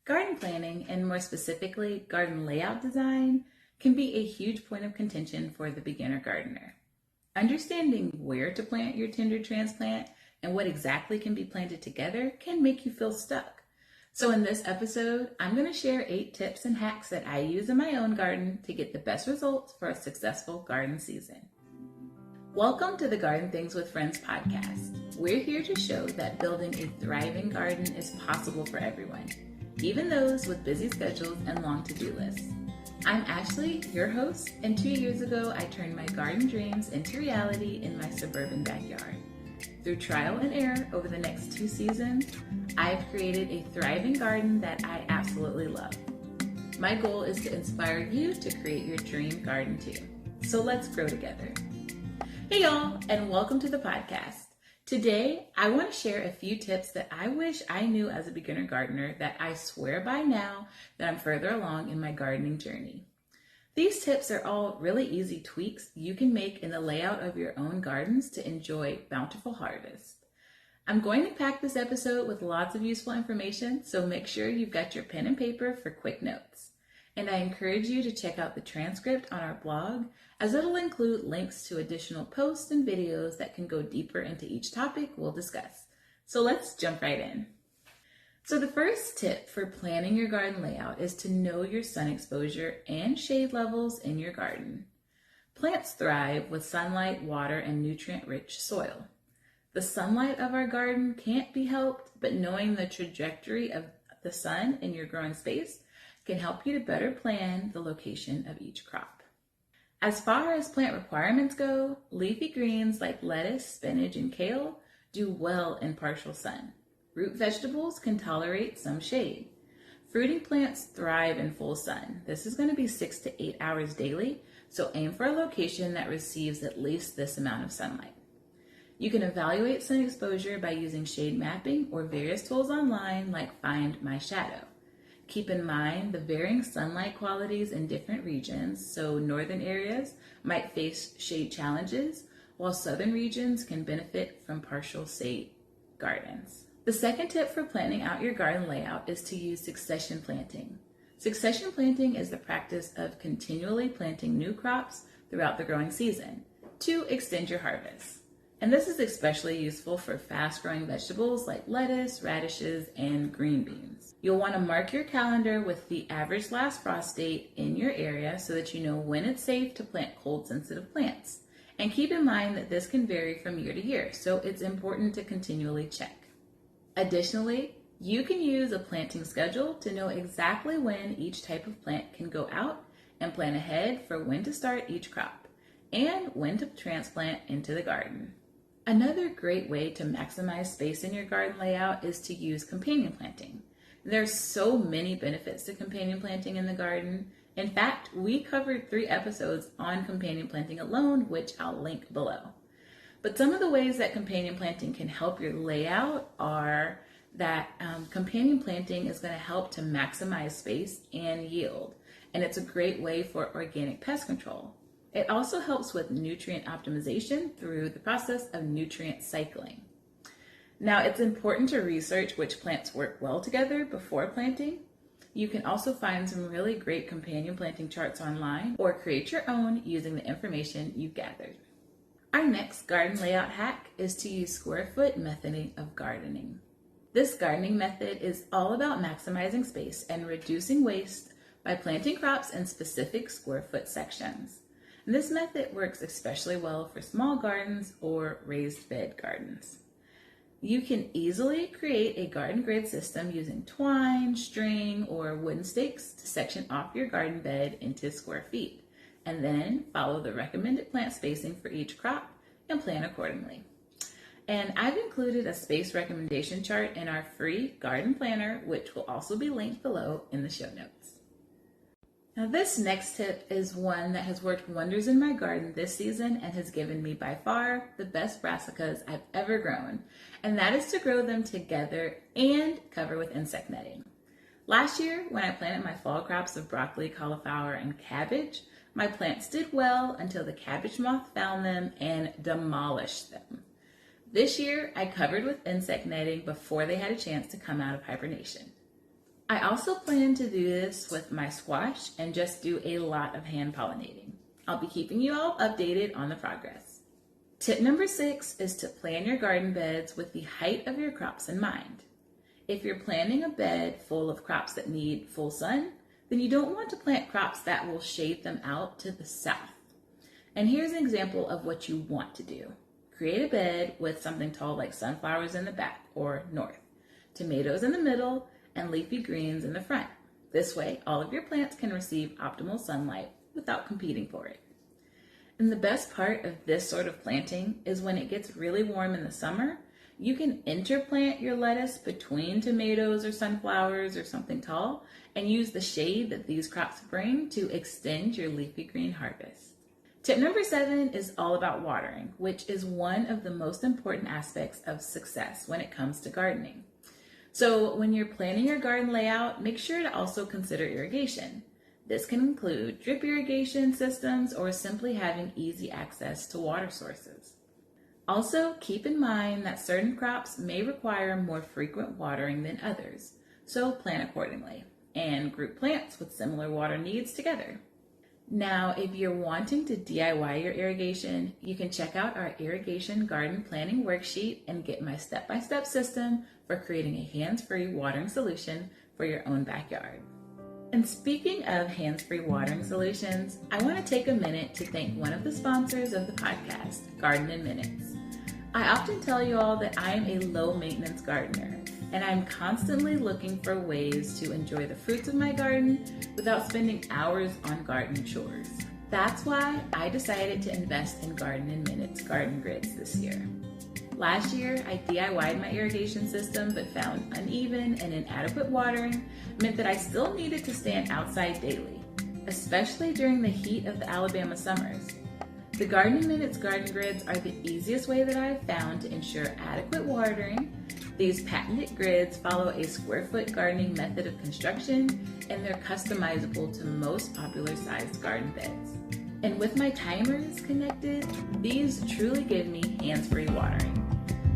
Garden planning, and more specifically, garden layout design, can be a huge point of contention for the beginner gardener. Understanding where to plant your tender transplant and what exactly can be planted together can make you feel stuck. So in this episode, I'm going to share 8 tips and hacks that I use in my own garden to get the best results for a successful garden season. Welcome to the Garden Things with Friends podcast. We're here to show that building a thriving garden is possible for everyone, even those with busy schedules and long to-do lists. I'm Ashley, your host, and 2 years ago, I turned my garden dreams into reality in my suburban backyard. Through trial and error over the next 2 seasons, I've created a thriving garden that I absolutely love. My goal is to inspire you to create your dream garden too. So let's grow together. Hey y'all, and welcome to the podcast. Today, I want to share a few tips that I wish I knew as a beginner gardener that I swear by now that I'm further along in my gardening journey. These tips are all really easy tweaks you can make in the layout of your own gardens to enjoy bountiful harvest. I'm going to pack this episode with lots of useful information, so make sure you've got your pen and paper for quick notes. And I encourage you to check out the transcript on our blog, as it'll include links to additional posts and videos that can go deeper into each topic we'll discuss. So let's jump right in. So the first tip for planning your garden layout is to know your sun exposure and shade levels in your garden. Plants thrive with sunlight, water, and nutrient-rich soil. The sunlight of our garden can't be helped, but knowing the trajectory of the sun in your growing space can help you to better plan the location of each crop. As far as plant requirements go, leafy greens like lettuce, spinach, and kale do well in partial sun. Root vegetables can tolerate some shade. Fruiting plants thrive in full sun. This is going to be 6 to 8 hours daily, so aim for a location that receives at least this amount of sunlight. You can evaluate sun exposure by using shade mapping or various tools online like Find My Shadow. Keep in mind the varying sunlight qualities in different regions, so northern areas might face shade challenges, while southern regions can benefit from partial shade gardens. The second tip for planning out your garden layout is to use succession planting. Succession planting is the practice of continually planting new crops throughout the growing season to extend your harvest. And this is especially useful for fast-growing vegetables like lettuce, radishes, and green beans. You'll want to mark your calendar with the average last frost date in your area so that you know when it's safe to plant cold-sensitive plants. And keep in mind that this can vary from year to year, so it's important to continually check. Additionally, you can use a planting schedule to know exactly when each type of plant can go out and plan ahead for when to start each crop and when to transplant into the garden. Another great way to maximize space in your garden layout is to use companion planting. There's so many benefits to companion planting in the garden. In fact, we covered 3 episodes on companion planting alone, which I'll link below. But some of the ways that companion planting can help your layout are that companion planting is going to help to maximize space and yield, and it's a great way for organic pest control. It also helps with nutrient optimization through the process of nutrient cycling. Now, it's important to research which plants work well together before planting. You can also find some really great companion planting charts online or create your own using the information you've gathered. Our next garden layout hack is to use square foot method of gardening. This gardening method is all about maximizing space and reducing waste by planting crops in specific square foot sections. This method works especially well for small gardens or raised bed gardens. You can easily create a garden grid system using twine, string, or wooden stakes to section off your garden bed into square feet, and then follow the recommended plant spacing for each crop and plan accordingly. And I've included a space recommendation chart in our free garden planner, which will also be linked below in the show notes. Now this next tip is one that has worked wonders in my garden this season and has given me by far the best brassicas I've ever grown, and that is to grow them together and cover with insect netting. Last year, when I planted my fall crops of broccoli, cauliflower, and cabbage, my plants did well until the cabbage moth found them and demolished them. This year, I covered with insect netting before they had a chance to come out of hibernation. I also plan to do this with my squash and just do a lot of hand pollinating. I'll be keeping you all updated on the progress. Tip number 6 is to plan your garden beds with the height of your crops in mind. If you're planting a bed full of crops that need full sun, then you don't want to plant crops that will shade them out to the south. And here's an example of what you want to do. Create a bed with something tall like sunflowers in the back or north, tomatoes in the middle, and leafy greens in the front. This way, all of your plants can receive optimal sunlight without competing for it. And the best part of this sort of planting is when it gets really warm in the summer, you can interplant your lettuce between tomatoes or sunflowers or something tall and use the shade that these crops bring to extend your leafy green harvest. Tip number 7 is all about watering, which is one of the most important aspects of success when it comes to gardening. So when you're planning your garden layout, make sure to also consider irrigation. This can include drip irrigation systems or simply having easy access to water sources. Also, keep in mind that certain crops may require more frequent watering than others, so plan accordingly and group plants with similar water needs together. Now, if you're wanting to DIY your irrigation, you can check out our irrigation garden planning worksheet and get my step-by-step system for creating a hands-free watering solution for your own backyard. And speaking of hands-free watering solutions, I want to take a minute to thank one of the sponsors of the podcast, Garden in Minutes. I often tell you all that I am a low-maintenance gardener, and I'm constantly looking for ways to enjoy the fruits of my garden without spending hours on garden chores. That's why I decided to invest in Garden in Minutes garden grids this year. Last year, I DIY'd my irrigation system but found uneven and inadequate watering meant that I still needed to stand outside daily, especially during the heat of the Alabama summers. The Garden in Minutes garden grids are the easiest way that I've found to ensure adequate watering. These patented grids follow a square foot gardening method of construction, and they're customizable to most popular sized garden beds. And with my timers connected, these truly give me hands-free watering.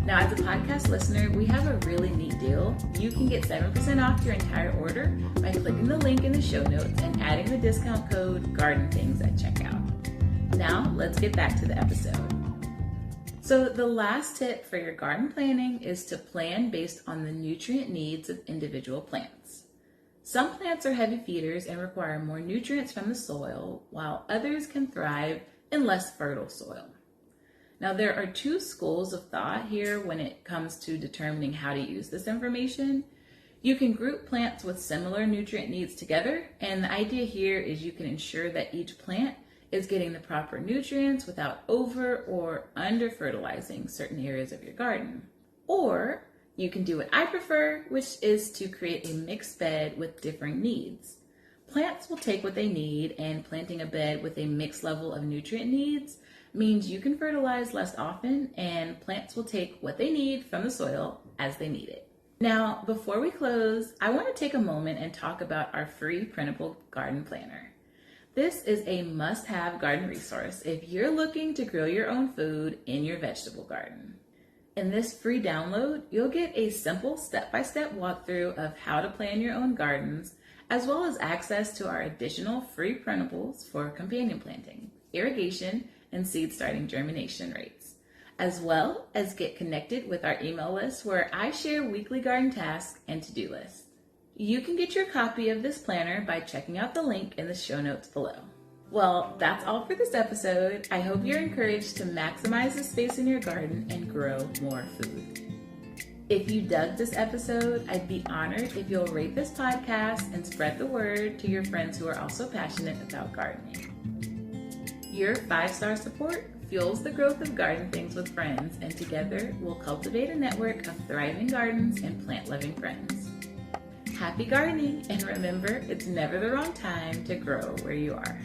Now, as a podcast listener, we have a really neat deal. You can get 7% off your entire order by clicking the link in the show notes and adding the discount code GARDENTHINGS at checkout. Now, let's get back to the episode. So the last tip for your garden planning is to plan based on the nutrient needs of individual plants. Some plants are heavy feeders and require more nutrients from the soil, while others can thrive in less fertile soil. Now, there are two schools of thought here when it comes to determining how to use this information. You can group plants with similar nutrient needs together, and the idea here is you can ensure that each plant is getting the proper nutrients without over or under fertilizing certain areas of your garden. Or you can do what I prefer, which is to create a mixed bed with differing needs. Plants will take what they need, and planting a bed with a mixed level of nutrient needs means you can fertilize less often, and plants will take what they need from the soil as they need it. Now, before we close, I want to take a moment and talk about our free printable garden planner. This is a must-have garden resource if you're looking to grow your own food in your vegetable garden. In this free download, you'll get a simple step-by-step walkthrough of how to plan your own gardens, as well as access to our additional free printables for companion planting, irrigation, and seed starting germination rates, as well as get connected with our email list where I share weekly garden tasks and to-do lists. You can get your copy of this planner by checking out the link in the show notes below. Well, that's all for this episode. I hope you're encouraged to maximize the space in your garden and grow more food. If you dug this episode, I'd be honored if you'll rate this podcast and spread the word to your friends who are also passionate about gardening. Your 5-star support fuels the growth of Garden Things with friends, and together we'll cultivate a network of thriving gardens and plant-loving friends. Happy gardening, and remember, it's never the wrong time to grow where you are.